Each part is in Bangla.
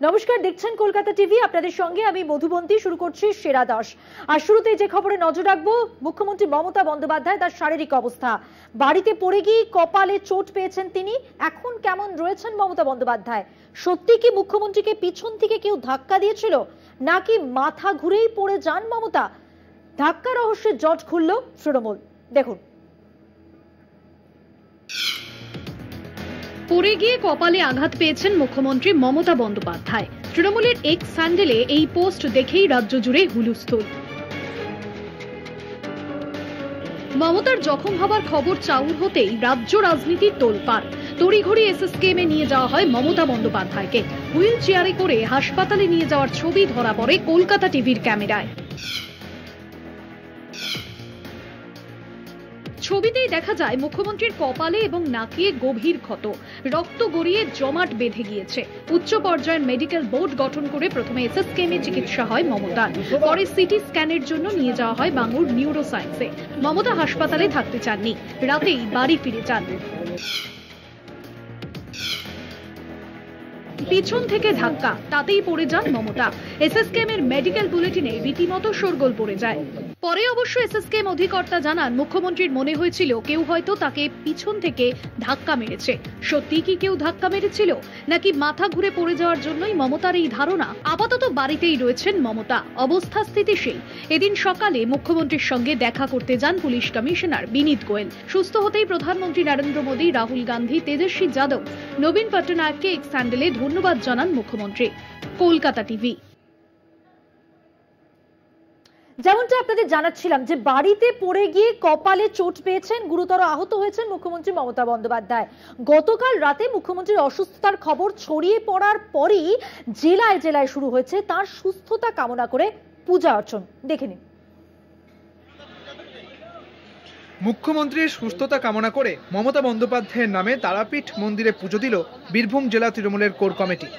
নমস্কার, দেখছেন কলকাতা টিভি। আপনাদের সঙ্গে আমি মধুবন্তী। শুরু করছি সেরা 10। আর শুরুতেই যে খবরে নজর রাখবো, মুখ্যমন্ত্রী মমতা বন্দ্যোপাধ্যায় তার শারীরিক অবস্থা। বাড়িতে পড়ে গিয়ে কপালে চোট পেয়েছেন তিনি। এখন কেমন রয়েছেন মমতা বন্দ্যোপাধ্যায়? সত্যি কি মুখ্যমন্ত্রীকে পিছন থেকে কেউ ধাক্কা দিয়েছিল, নাকি মাথা ঘুরেই পড়ে যান মমতা? ধাক্কা রহস্যের জট খুলল তৃণমূল। দেখুন। পড়ে গিয়ে কপালে আঘাত পেয়েছেন মুখ্যমন্ত্রী মমতা বন্দ্যোপাধ্যায়। তৃণমূলের এক্স স্যান্ডেলে এই পোস্ট দেখেই রাজ্য জুড়ে হুলস্থুল। মমতার জখম হবার খবর চাউর হতেই রাজ্য রাজনীতির তোলপাড়। তড়িঘড়ি এসএসকেএমে নিয়ে যাওয়া হয় মমতা বন্দ্যোপাধ্যায়কে। হুইল চেয়ারে করে হাসপাতালে নিয়ে যাওয়ার ছবি ধরা পড়ে কলকাতা টিভির ক্যামেরায়। ছবিতেই দেখা যায় মুখ্যমন্ত্রীর কপালে এবং নাকে গভীর ক্ষত, রক্ত গড়িয়ে জমাট বেঁধে গিয়েছে। উচ্চ পর্যায়ের মেডিকেল বোর্ড গঠন করে প্রথমে এসএসকেএমে চিকিৎসা হয় মমতার, পরে সিটি স্ক্যানের জন্য নিয়ে যাওয়া হয় বাঙুর নিউরো সায়েন্সে। মমতা হাসপাতালে থাকতে চাননি, রাতেই বাড়ি ফিরে যান। পিছন থেকে ধাক্কা, তাতেই পড়ে যান মমতা। এসএসকেএম এর মেডিকেল বুলেটিনে রীতিমতো শোরগোল পড়ে যায়। পরে অবশ্য এসএসকেএম অধিকর্তা জানান, মুখ্যমন্ত্রীর মনে হয়েছিল কেউ হয়তো তাকে পিছন থেকে ধাক্কা মেরেছে। সত্যি কি কেউ ধাক্কা মেরেছিল, নাকি মাথা ঘুরে পড়ে যাওয়ার জন্যই মমতার এই ধারণা? আপাতত বাড়িতেই রয়েছেন মমতা, অবস্থা স্থিতিশীল। এদিন সকালে মুখ্যমন্ত্রীর সঙ্গে দেখা করতে যান পুলিশ কমিশনার বিনীত গোয়েল। সুস্থ হতেই প্রধানমন্ত্রী নরেন্দ্র মোদী, রাহুল গান্ধী, তেজস্বী যাদব, নবীন পট্টনায়ককে এক স্যান্ডেলে ধন্যবাদ জানান মুখ্যমন্ত্রী। কলকাতা টিভি। যেমনটা আপনাদের জানাচ্ছিলাম যে বাড়িতে পড়ে গিয়ে কপালে চোট পেয়েছেন, গুরুতর আহত হয়েছেন মুখ্যমন্ত্রী মমতা বন্দ্যোপাধ্যায়। গতকাল রাতে মুখ্যমন্ত্রীর অসুস্থতার খবর ছড়িয়ে পড়ার পরই জেলায় জেলায় শুরু হয়েছে তার সুস্থতা কামনা করে পূজা অর্চন। দেখে নিন। মুখ্যমন্ত্রীর সুস্থতা কামনা করে মমতা বন্দ্যোপাধ্যায়ের নামে তারাপীঠ মন্দিরে পুজো দিল বীরভূম জেলা তৃণমূলের কোর কমিটি।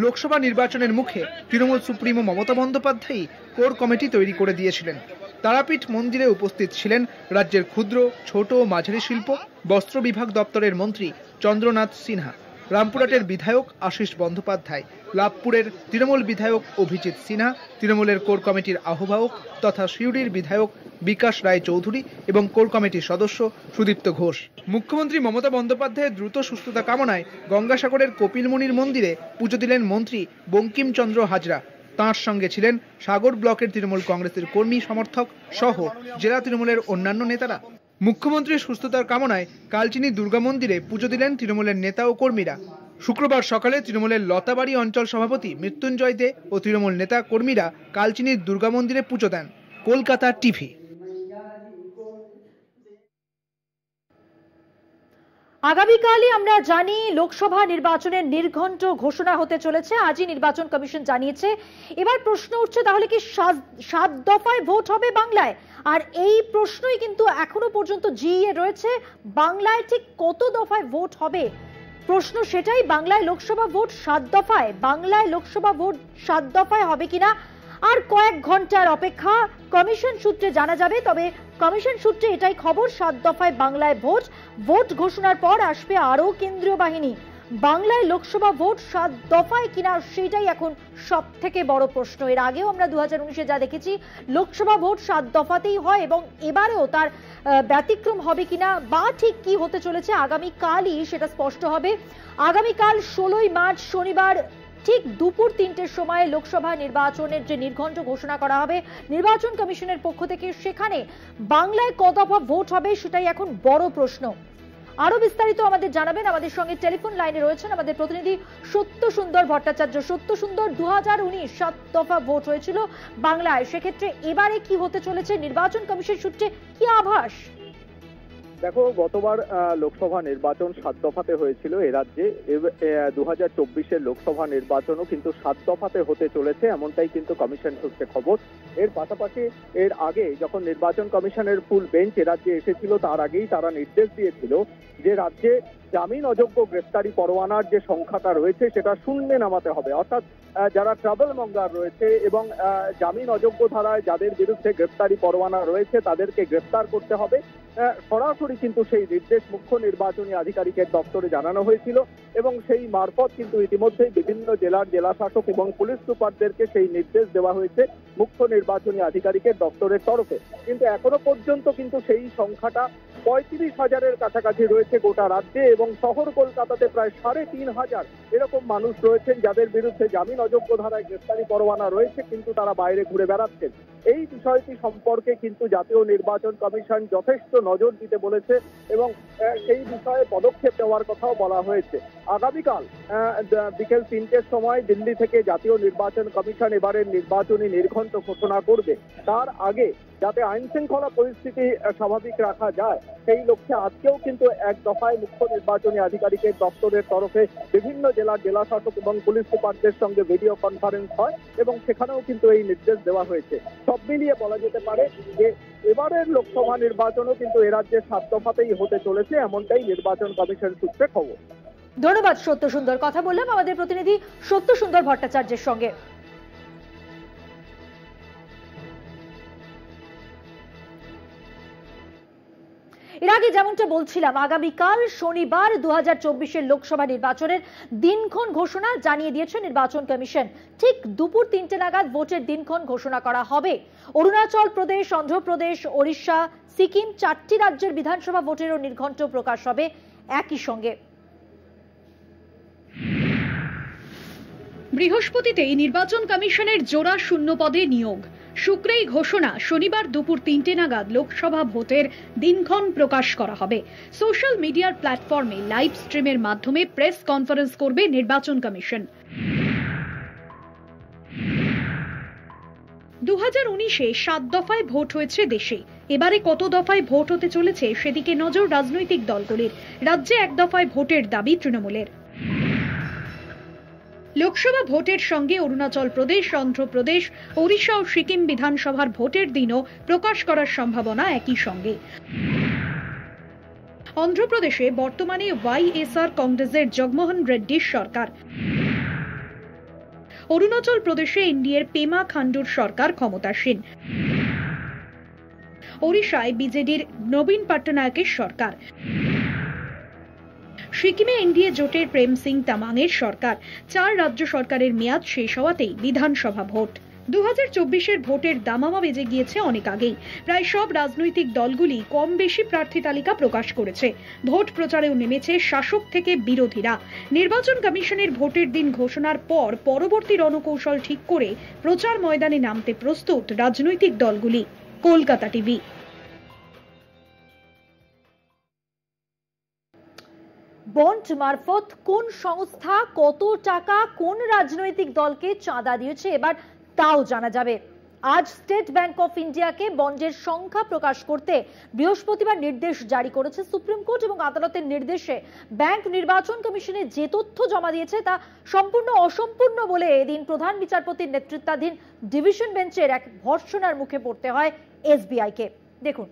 লোকসভা নির্বাচনের মুখে Trinamool supremo Mamata বন্দ্যোপাধ্যায়ই core committee তৈরি করে দিয়েছিলেন। তারাপীঠ মন্দিরে উপস্থিত ছিলেন রাজ্যের ক্ষুদ্র, ছোট ও মাঝারি শিল্প, বস্ত্র বিভাগ দপ্তরের মন্ত্রী চন্দ্রনাথ সিনহা, রামপুরহাটের বিধায়ক আশিস বন্দ্যোপাধ্যায়, লাভপুরের তৃণমূল বিধায়ক অভিজিৎ সিনহা, তৃণমূলের কোর কমিটির আহ্বায়ক তথা সিউড়ির বিধায়ক বিকাশ রায় চৌধুরী এবং কোর কমিটির সদস্য সুদীপ্ত ঘোষ। মুখ্যমন্ত্রী মমতা বন্দ্যোপাধ্যায়ের দ্রুত সুস্থতা কামনায় গঙ্গাসাগরের কপিলমুনির মন্দিরে পুজো দিলেন মন্ত্রী বঙ্কিমচন্দ্র হাজরা। তাঁর সঙ্গে ছিলেন সাগর ব্লকের তৃণমূল কংগ্রেসের কর্মী সমর্থক সহ জেলা তৃণমূলের অন্যান্য নেতারা। মুখ্যমন্ত্রীর সুস্থতার কামনায় কালচিনি দুর্গা মন্দিরে পুজো দিলেন তৃণমূলের নেতা ও কর্মীরা। শুক্রবার সকালে তৃণমূলের লতাবাড়ি অঞ্চল সভাপতি মৃত্যুঞ্জয় দে ও তৃণমূল নেতা কর্মীরা কালচিনির দুর্গা মন্দিরে পুজো দেন। কলকাতা টিভি। আগামীকালই আমরা জানি লোকসভা নির্বাচনের নির্ঘণ্ট ঘোষণা হতে চলেছে। আজই নির্বাচন কমিশন জানিয়েছে। এবার প্রশ্ন উঠছে, তাহলে কি 7 দফায় ভোট হবে বাংলায়? আর এই প্রশ্নই কিন্তু এখনো পর্যন্ত জিইয়ে রয়েছে। বাংলায় ঠিক কত দফায় ভোট হবে প্রশ্ন সেটাই। বাংলায় লোকসভা ভোট 7 দফায়, বাংলায় লোকসভা ভোট 7 দফায় হবে কিনা আর কয়েক ঘন্টার অপেক্ষা, কমিশন সূত্রে জানা যাবে। তবে কমিশন সূত্রে এটাই খবর, 7 দফায় বাংলায় ভোট ঘোষণার পর আসবে আরো কেন্দ্রীয় বাহিনী। বাংলায় লোকসভা ভোট 7 দফায় কিনা সেটাই এখন সব থেকে বড় প্রশ্ন। এর আগেও আমরা 2019-এ যা দেখেছি, লোকসভা ভোট 7 দফাতেই হয় এবং এবারেও তার ব্যতিক্রম হবে কিনা বা ঠিক কি হতে চলেছে আগামীকালই সেটা স্পষ্ট হবে। আগামীকাল 16ই মার্চ শনিবার ঠিক দুপুর 3টের সময় লোকসভা নির্বাচনের যে নির্ঘণ্ট ঘোষণা করা হবে নির্বাচন কমিশনের পক্ষ থেকে, সেখানে বাংলায় ক দফা ভোট হবে সেটাই এখন বড় প্রশ্ন। আরো বিস্তারিত আমাদের জানাবেন, আমাদের সঙ্গে টেলিফোন লাইনে রয়েছেন আমাদের প্রতিনিধি সত্য সুন্দর ভট্টাচার্য। সত্য সুন্দর, 2019 7 দফা ভোট হয়েছিল বাংলায়, সেক্ষেত্রে এবারে কি হতে চলেছে? নির্বাচন কমিশন সূত্রে কি আভাস? দেখো, গতবার লোকসভা নির্বাচন 7 দফাতে হয়েছিল এ রাজ্যে। 2024-এর লোকসভা নির্বাচনও কিন্তু 7 দফাতে হতে চলেছে, এমনটাই কিন্তু কমিশন সূত্রে খবর। এর পাশাপাশি এর আগে যখন নির্বাচন কমিশনের ফুল বেঞ্চ রাজ্যে এসেছিল তার আগেই তারা নির্দেশ দিয়েছিল যে রাজ্যে জামিন অযোগ্য গ্রেফতারি পরোয়ানার যে সংখ্যাটা রয়েছে সেটা শূন্যে নামাতে হবে। অর্থাৎ যারা ট্রাভেল মঙ্গার রয়েছে এবং জামিন অযোগ্য ধারায় যাদের বিরুদ্ধে গ্রেফতারি পরোয়ানা রয়েছে তাদেরকে গ্রেফতার করতে হবে। সরাসরি কিন্তু সেই নির্দেশ মুখ্য নির্বাচনী আধিকারিকের দপ্তরে জানানো হয়েছিল এবং সেই মারফত কিন্তু ইতিমধ্যেই বিভিন্ন জেলার জেলাশাসক এবং পুলিশ সুপারদেরকে সেই নির্দেশ দেওয়া হয়েছে মুখ্য নির্বাচনী আধিকারিকের দপ্তরের তরফে। কিন্তু এখনো পর্যন্ত কিন্তু সেই সংখ্যাটা 35,000-এর কাছাকাছি রয়েছে গোটা রাজ্যে এবং শহর কলকাতাতে প্রায় 3,500 এরকম মানুষ রয়েছেন যাদের বিরুদ্ধে জামিন অযোগ্য ধারায় গ্রেফতারি পরোয়ানা রয়েছে কিন্তু তারা বাইরে ঘুরে বেড়াচ্ছেন। এই বিষয়টি সম্পর্কে কিন্তু জাতীয় নির্বাচন কমিশন যথেষ্ট নজর দিতে বলেছে এবং সেই বিষয়ে পদক্ষেপ নেওয়ার কথাও বলা হয়েছে। আগামীকাল বিকেল 3টের সময় দিল্লি থেকে জাতীয় নির্বাচন কমিশন এবারের নির্বাচনী নির্ঘণ্ট ঘোষণা করবে। তার আগে যাতে আইন শৃঙ্খলা পরিস্থিতি স্বাভাবিক রাখা যায় সেই লক্ষ্যে আজকেও কিন্তু এক দফায় মুখ্য নির্বাচনী আধিকারিকের দপ্তরের তরফে বিভিন্ন জেলার জেলাশাসক এবং পুলিশ সুপারদের সঙ্গে ভিডিও কনফারেন্স হয় এবং সেখানেও কিন্তু এই নির্দেশ দেওয়া হয়েছে। সব মিলিয়ে বলা যেতে পারে যে এবারের লোকসভা নির্বাচনও কিন্তু এ রাজ্যে 7 দফাতেই হতে চলেছে, এমনটাই নির্বাচন কমিশন সূত্রে খবর। ধন্যবাদ সত্য সুন্দর। কথা বললাম আমাদের প্রতিনিধি সত্য সুন্দর ভট্টাচার্যের সঙ্গে। এর আগে যেমনটা বলছিলাম, আগামীকাল শনিবার 2024-এর লোকসভা নির্বাচনের দিনক্ষণ ঘোষণা জানিয়ে দিয়েছে নির্বাচন কমিশন। ঠিক দুপুর 3টে নাগাদ ভোটের দিনক্ষণ ঘোষণা করা হবে। অরুণাচল প্রদেশ, অন্ধ্রপ্রদেশ, ওড়িশা, সিকিম 4টি রাজ্যের বিধানসভা ভোটেরও নির্ঘণ্ট প্রকাশ হবে একই সঙ্গে। বৃহস্পতিতেই নির্বাচন কমিশনের জোড়া শূন্য পদে নিয়োগ। শুক্রেই ঘোষণা, শনিবার দুপুর 3টে নাগাদ লোকসভা ভোটের দিনক্ষণ প্রকাশ করা হবে। সোশ্যাল মিডিয়ার প্ল্যাটফর্মে লাইভ স্ট্রিমের মাধ্যমে প্রেস কনফারেন্স করবে নির্বাচন কমিশন। 2019-এ 7 দফায় ভোট হয়েছে দেশে। এবারে কত দফায় ভোট হতে চলেছে সেদিকে নজর রাজনৈতিক দলগুলির। রাজ্যে 1 দফায় ভোটের দাবি তৃণমূলের। লোকসভা ভোটের সঙ্গে অরুণাচল প্রদেশ, অন্ধ্রপ্রদেশ, ওড়িশা ও সিকিম বিধানসভার ভোটের দিনও প্রকাশ করার সম্ভাবনা একই সঙ্গে। অন্ধ্রপ্রদেশে বর্তমানে ওয়াইএসআর কংগ্রেসের জগমোহন রেড্ডির সরকার। অরুণাচল প্রদেশে এনডিএর পেমা খান্ডুর সরকার ক্ষমতাসীন। ওড়িশায় বিজেডির নবীন পট্টনায়কের সরকার। সিকিমে এনডিএ জোটের প্রেম সিং তামাংয়ের সরকার। 4 রাজ্য সরকারের মেয়াদ শেষ হওয়াতেই বিধানসভা ভোট। 2024-এর ভোটের দামামা বেজে গিয়েছে অনেক আগেই। প্রায় সব রাজনৈতিক দলগুলি কম বেশি প্রার্থী তালিকা প্রকাশ করেছে। ভোট প্রচারেও নেমেছে শাসক থেকে বিরোধীরা। নির্বাচন কমিশনের ভোটের দিন ঘোষণার পর পরবর্তী রণকৌশল ঠিক করে প্রচার ময়দানে নামতে প্রস্তুত রাজনৈতিক দলগুলি। কলকাতা টিভি। বন্ড মারফত কোন সংস্থা কত টাকা কোন রাজনৈতিক দলকে চাঁদা দিয়েছে এবার তাও জানা যাবে। আজ স্টেট ব্যাংক অফ ইন্ডিয়াকে বন্ডের সংখ্যা প্রকাশ করতে বৃহস্পতিবার নির্দেশ জারি করেছে সুপ্রিম কোর্ট এবং আদালতের নির্দেশে ব্যাংক নির্বাচন কমিশনে যে তথ্য জমা দিয়েছে তা সম্পূর্ণ অসম্পূর্ণ বলে এদিন প্রধান বিচারপতির নেতৃত্বাধীন ডিভিশন বেঞ্চের এক ভর্ৎসনার মুখে পড়তে হয় এসবিআইকে। দেখুন,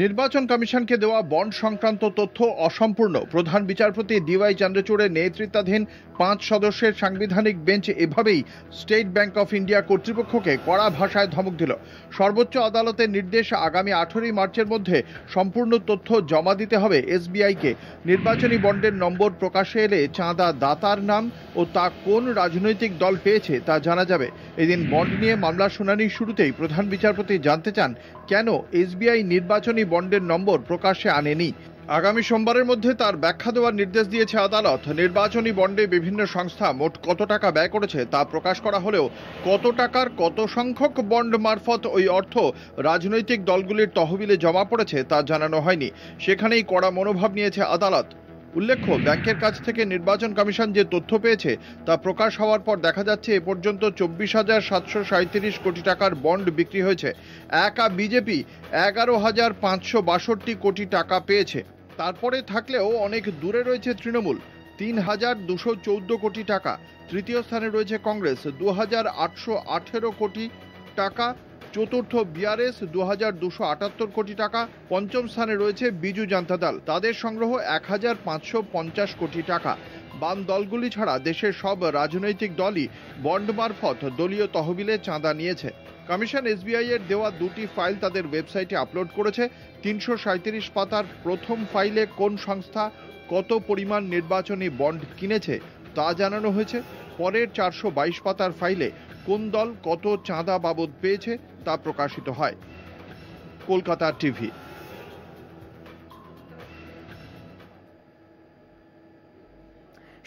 নির্বাচন কমিশনকে দেওয়া বন্ড সংক্রান্ত তথ্য অসম্পূর্ণ। প্রধান বিচারপতি ডিওয়াই চন্দ্রচূড়ের নেতৃত্বাধীন 5 সদস্যের সাংবিধানিক বেঞ্চ এভাবেই স্টেট ব্যাংক অফ ইন্ডিয়া কর্তৃপক্ষকে কড়া ভাষায় ধমক দিল। সর্বোচ্চ আদালতের নির্দেশ আগামী 18 মার্চের মধ্যে সম্পূর্ণ তথ্য জমা দিতে হবে এসবিআইকে। নির্বাচনী বন্ডের নম্বর প্রকাশে এলে চাঁদা দাতার নাম ও তা কোন রাজনৈতিক দল পেয়েছে তা জানা যাবে। এদিন বন্ড নিয়ে মামলার শুনানির শুরুতেই প্রধান বিচারপতি জানতে চান কেন এসবিআই নির্বাচনী বন্ডের নম্বর প্রকাশ্যে আনেনি। আগামী সোমবারের মধ্যে তার ব্যাখ্যা দেওয়ার নির্দেশ দিয়েছে আদালত। নির্বাচনী বন্ডে বিভিন্ন সংস্থা মোট কত টাকা ব্যয় করেছে তা প্রকাশ করা হলেও কত টাকার কত সংখ্যক বন্ড মারফত ওই অর্থ রাজনৈতিক দলগুলির তহবিলে জমা পড়েছে তা জানানো হয়নি। সেখানেই কড়া মনোভাব নিয়েছে আদালত। উল্লেখ্য, ব্যাংকের কাছ থেকে নির্বাচন কমিশন যে তথ্য পেয়েছে তা প্রকাশ হওয়ার পর দেখা যাচ্ছে এ পর্যন্ত 24,737 কোটি টাকার বন্ড বিক্রি হয়েছে। একা বিজেপি 11,562 কোটি টাকা পেয়েছে। তারপরে থাকলেও অনেক দূরে রয়েছে তৃণমূল 3,214 কোটি টাকা। তৃতীয় স্থানে রয়েছে কংগ্রেস 2,818 কোটি। টাকা। চতুর্থ বিআরএস 2278 কোটি টাকা। পঞ্চম স্থানে রয়েছে বিজু জনতা দল, তাদের সংগ্রহ 1550 কোটি টাকা। বাম দলগুলি ছাড়া দেশের সব রাজনৈতিক দলই বন্ড মারফত দলীয় তহবিলে চাঁদা নিয়েছে। কমিশন এসবিআই এর দেওয়া দুটি ফাইল তাদের ওয়েবসাইটে আপলোড করেছে। 337 পাতার প্রথম ফাইলে কোন সংস্থা কত পরিমাণ নির্বাচনী বন্ড কিনেছে তা জানানো হয়েছে। পরের 422 পাতার ফাইলে কোন দল কত চাঁদা বাবদ পেয়েছে তা প্রকাশিত হয়। কলকাতা টিভি।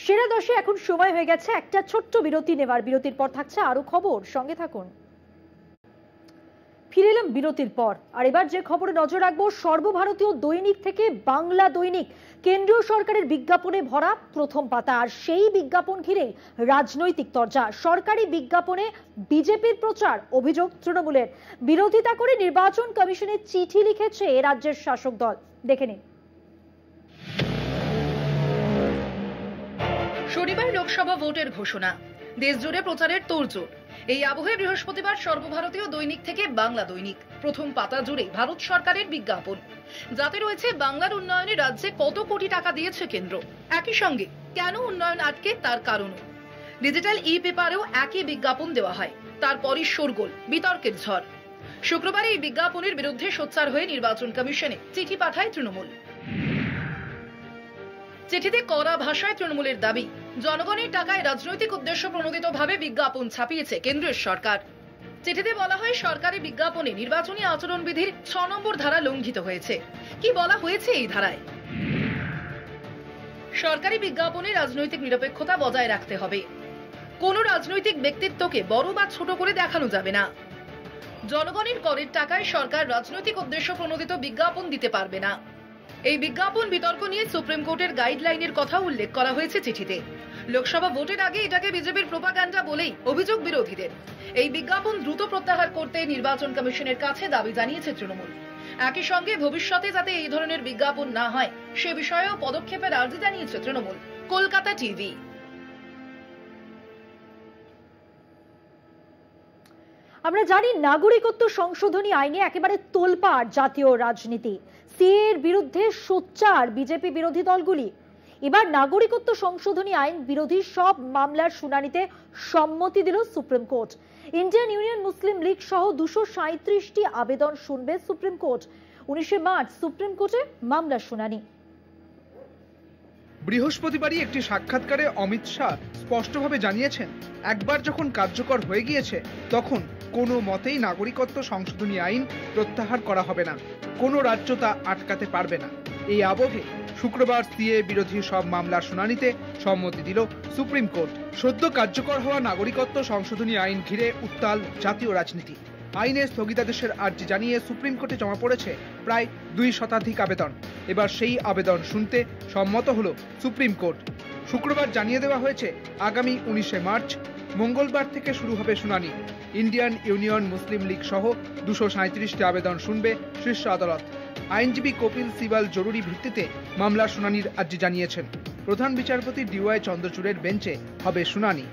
সেরা দশে এখন সময় হয়ে গেছে একটা ছোট্ট বিরতি নেবার। বিরতির পর থাকছে আরো খবর, সঙ্গে থাকুন। ফিরে এলাম বিরতির পর, আর এবার যে খবরে নজর রাখবো, সর্বভারতীয় দৈনিক থেকে বাংলা দৈনিক কেন্দ্রীয় সরকারের বিজ্ঞাপনে ভরা প্রথম পাতা। আর সেই বিজ্ঞাপন ঘিরে রাজনৈতিক তরজা। সরকারি বিজ্ঞাপনে বিজেপির প্রচার, অভিযোগ তৃণমূলের। বিরোধিতা করে নির্বাচন কমিশনে চিঠি লিখেছে রাজ্যের শাসক দল। দেখে নিন। শনিবার লোকসভা ভোটের ঘোষণা, দেশজুড়ে প্রচারের তোড়জোড়। এই আবহে বৃহস্পতিবার সর্বভারতীয় দৈনিক থেকে বাংলা দৈনিক প্রথম পাতা জুড়ে ভারত সরকারের বিজ্ঞাপন, যাতে রয়েছে বাংলার উন্নয়নে রাজ্যে কত কোটি টাকা দিয়েছে কেন্দ্র। একই সঙ্গে কেন উন্নয়ন আটকে তার কারণও। ডিজিটাল ই পেপারেও একই বিজ্ঞাপন দেওয়া হয়। তারপরই শোরগোল, বিতর্কের ঝড়। শুক্রবার এই বিজ্ঞাপনের বিরুদ্ধে সোচ্চার হয়ে নির্বাচন কমিশনে চিঠি পাঠায় তৃণমূল। চিঠিতে কড়া ভাষায় তৃণমূলের দাবি, জনগণের টাকায় রাজনৈতিক উদ্দেশ্য প্রণোদিতভাবে বিজ্ঞাপন ছাপিয়েছে কেন্দ্রের সরকার। চিঠিতে বলা হয়, সরকারি বিজ্ঞাপনে নির্বাচনী আচরণবিধির 6 নম্বর ধারা লঙ্ঘিত হয়েছে। কি বলা হয়েছে এই ধারায়? সরকারি বিজ্ঞাপনে রাজনৈতিক নিরপেক্ষতা বজায় রাখতে হবে। কোন রাজনৈতিক ব্যক্তিত্বকে বড় বা ছোট করে দেখানো যাবে না। জনগণের করের টাকায় সরকার রাজনৈতিক উদ্দেশ্য প্রণোদিত বিজ্ঞাপন দিতে পারবে না। এই বিজ্ঞাপন বিতর্ক নিয়ে সুপ্রিম কোর্টের গাইডলাইনের কথা উল্লেখ করা হয়েছে চিঠিতে। লোকসভা ভোটের আগে এটাকে বিজেপির প্রোপাগান্ডা বলেই অভিযোগ বিরোধীদের। এই বিজ্ঞাপন দ্রুত প্রত্যাহার করতে নির্বাচন কমিশনের কাছে দাবি জানিয়েছে তৃণমূল। একই সঙ্গে ভবিষ্যতে যাতে এই ধরনের বিজ্ঞাপন না হয় সে বিষয়েও পদক্ষেপের আর্জি জানিয়েছে তৃণমূল। কলকাতা টিভি। আমরা জানি নাগরিকত্ব সংশোধনী আইনে একেবারে তোলপাড় জাতীয় রাজনীতি। সিএর বিরুদ্ধে সোচ্চার বিজেপি বিরোধী দলগুলি। এবার নাগরিকত্ব সংশোধনী আইন বিরোধী সব মামলার শুনানিতে সম্মতি দিল সুপ্রিম কোর্ট। ইন্ডিয়ান ইউনিয়ন মুসলিম লীগ সহ 237টি আবেদন শুনবে সুপ্রিম কোর্ট। 19 মার্চ সুপ্রিম কোর্টে মামলার শুনানি। বৃহস্পতিবারই একটি সাক্ষাৎকারে অমিত শাহ স্পষ্টভাবে জানিয়েছেন, একবার যখন কার্যকর হয়ে গিয়েছে তখন কোনো মতেই নাগরিকত্ব সংশোধনী আইন প্রত্যাহার করা হবে না। কোনো রাজ্য তা আটকাতে পারবে না। এই আবহে শুক্রবার সিএ বিরোধী সব মামলার শুনানিতে সম্মতি দিল সুপ্রিম কোর্ট। সদ্য কার্যকর হওয়া নাগরিকত্ব সংশোধনী আইন ঘিরে উত্তাল জাতীয় রাজনীতি। আইনের স্থগিতাদেশের আর্জি জানিয়ে সুপ্রিম কোর্টে জমা পড়েছে প্রায় 2 শতাধিক আবেদন। এবার সেই আবেদন শুনতে সম্মত হল সুপ্রিম কোর্ট। শুক্রবার জানিয়ে দেওয়া হয়েছে আগামী 19 মার্চ মঙ্গলবার থেকে শুরু হবে শুনানি। ইন্ডিয়ান ইউনিয়ন মুসলিম লীগ সহ 237টি আবেদন শুনবে শীর্ষ আদালত। আইনজীবী কপিল সিবাল জরুরি ভিত্তিতে মামলার শুনানির আর্জি জানিয়েছেন। প্রধান বিচারপতি ডিওয়াই চন্দ্রচূড়ের বেঞ্চে হবে শুনানি।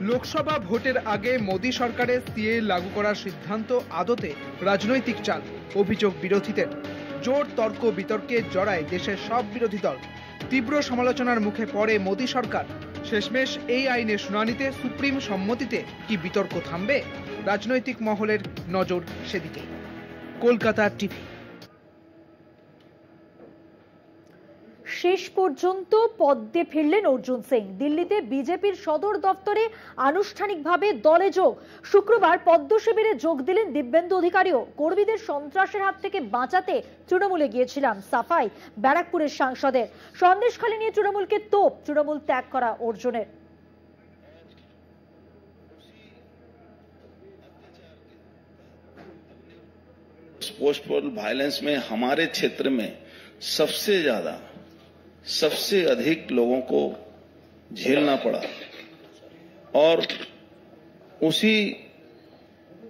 লোকসভা ভোটের আগে মোদী সরকারের সিএ লাগু করার সিদ্ধান্ত আদতে রাজনৈতিক চাল, অভিযোগ বিরোধীদের। জোর তর্ক বিতর্কে জড়ায় দেশের সব বিরোধী দল। তীব্র সমালোচনার মুখে পড়ে মোদী সরকার। শেষমেশ এই আইনের শুনানিতে সুপ্রিম সম্মতিতে কি বিতর্ক থামবে? রাজনৈতিক মহলের নজর সেদিকে। কলকাতা টিভি। শেষ পর্যন্ত পদ্মে ফিরলেন অর্জুন সিং। দিল্লিতে বিজেপির সদর দপ্তরে আনুষ্ঠানিকভাবে দলে যোগ। শুক্রবার পদ্ম শিবিরে যোগ দিলেন দিব্যেন্দু অধিকারীও। কর্মীদের সন্ত্রাসের হাত থেকে বাঁচাতে তৃণমূলে গিয়েছিলাম, সাফাই ব্যারাকপুরের সাংসদের। সন্দেশখালী নিয়ে তৃণমূলকে তোপ, তৃণমূল ত্যাগ করা অর্জুনের। पोस्टल वायलेंस में हमारे क्षेत्र में सबसे अधिक लोगों को झेलना पड़ा और उसी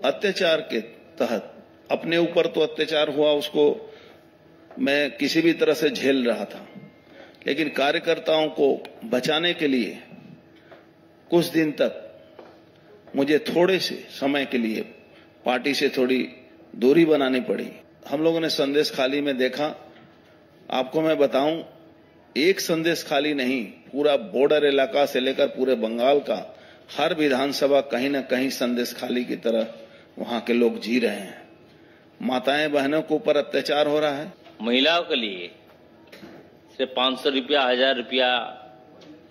अत्याचार के तहत अपने ऊपर तो अत्याचार हुआ, उसको मैं किसी भी तरह से झेल रहा था, लेकिन कार्यकर्ताओं को बचाने के लिए कुछ दिन तक मुझे थोड़े से समय के लिए पार्टी से थोड़ी दूरी बनानी पड़ी। हम लोगों ने संदेश खाली में देखा, आपको मैं बताऊं, एक संदेश खाली नहीं, पूरा बॉर्डर इलाका से लेकर पूरे बंगाल का हर विधानसभा कहीं न कहीं संदेश खाली की तरह वहां के लोग जी रहे हैं। माताएं बहनों के ऊपर अत्याचार हो रहा है। महिलाओं के लिए सिर्फ 500 रुपया 1000 रुपया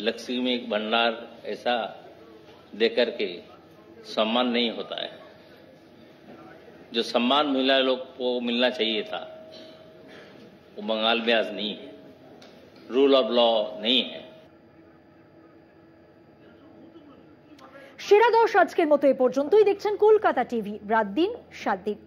लक्ष्मी में एक भंडार ऐसा देकर के सम्मान नहीं होता है। जो सम्मान महिला लोग को मिलना चाहिए था वो बंगाल में आज नहीं है, रूल ऑफ लॉ नहीं है। সেরা 10 আজকের মতো এ পর্যন্তই। দেখছেন কলকাতা টিভি, রাত দিন 7 দিন।